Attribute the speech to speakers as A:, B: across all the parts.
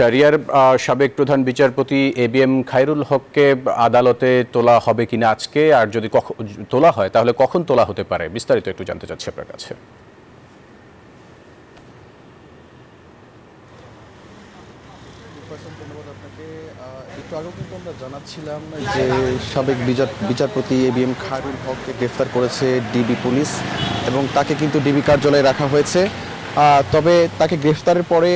A: শারিয়ার সাবেক প্রধান বিচারপতি এবিএম খায়রুল হককে আদালতে তোলা হবে কিনা আজকে, আর যদি তোলা হয় তাহলে কখন তোলা হতে পারে, বিস্তারিত একটু জানতে চাচ্ছি আপনার কাছে।
B: একটু আগেও কিন্তু আমরা জানাচ্ছিলাম যে সাবেক বিচারপতি এবিএম খায়রুল হককে গ্রেফতার করেছে ডিবি পুলিশ এবং তাকে কিন্তু ডিবি কার্যালয়ে রাখা হয়েছে। তবে তাকে গ্রেফতারের পরে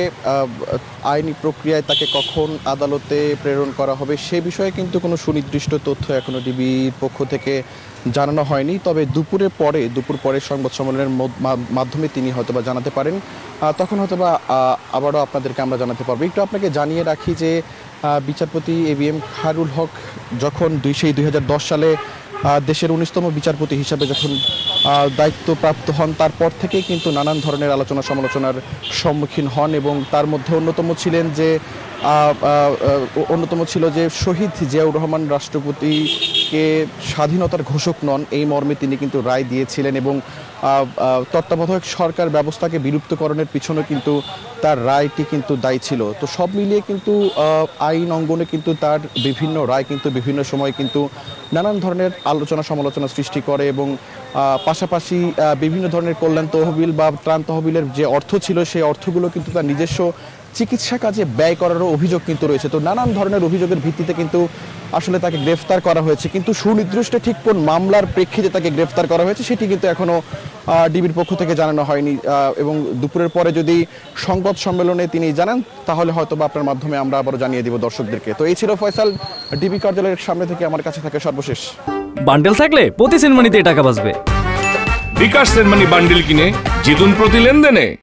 B: আইনি প্রক্রিয়ায় তাকে কখন আদালতে প্রেরণ করা হবে সে বিষয়ে কিন্তু কোনো সুনির্দিষ্ট তথ্য এখনও ডিবির পক্ষ থেকে জানানো হয়নি। তবে দুপুর পরে সংবাদ সম্মেলনের মাধ্যমে তিনি হয়তোবা জানাতে পারেন, তখন হয়তোবা আবারও আপনাদেরকে আমরা জানাতে পারবো। একটু আপনাকে জানিয়ে রাখি যে বিচারপতি এবিএম খায়রুল হক যখন 2010 সালে দেশের 19তম বিচারপতি হিসাবে যখন দায়িত্বপ্রাপ্ত হন, তারপর থেকেই কিন্তু নানান ধরনের আলোচনা সমালোচনার সম্মুখীন হন এবং তার মধ্যে অন্যতম ছিল যে শহীদ জিয়াউর রহমান রাষ্ট্রপতিকে স্বাধীনতার ঘোষক নন এই মর্মে তিনি কিন্তু রায় দিয়েছিলেন এবং তত্ত্বাবধায়ক সরকার ব্যবস্থাকে বিলুপ্তকরণের পিছনে কিন্তু তার রায়টি কিন্তু দায়ী ছিল। তো সব মিলিয়ে কিন্তু আইন অঙ্গনে কিন্তু তার বিভিন্ন রায় কিন্তু বিভিন্ন সময় কিন্তু নানান ধরনের আলোচনা সমালোচনা সৃষ্টি করে এবং পাশাপাশি বিভিন্ন ধরনের কল্যাণ তহবিল বা ত্রাণ তহবিলের যে অর্থ ছিল সেই অর্থগুলো কিন্তু তার নিজস্ব চিকিৎসা কাজে ব্যয় করারও অভিযোগ কিন্তু রয়েছে। তো নানান ধরনের অভিযোগের ভিত্তিতে কিন্তু আসলে তাকে গ্রেফতার করা হয়েছে, কিন্তু সুনির্দিষ্ট ঠিক কোন মামলার প্রেক্ষিতে তাকে গ্রেফতার করা হয়েছে সেটি কিন্তু এখনো ডিবির পক্ষ থেকে জানানো হয়নি এবং দুপুরের পরে যদি সংবাদ সম্মেলনে তিনি জানান তাহলে হয়তো বা আপনার মাধ্যমে আমরা আবারও জানিয়ে দিব দর্শকদেরকে। তো এই ছিল ফয়সাল, ডিবি কার্যালয়ের সামনে থেকে আমার কাছে থাকে সর্বশেষ।
C: বান্ডেল থাকলে প্রতি সেনমানিতে টাকা বাঁচবে।
D: বিকাশ সেনমানি বান্ডেল কিনে জিতুন প্রতি লেনদেনে।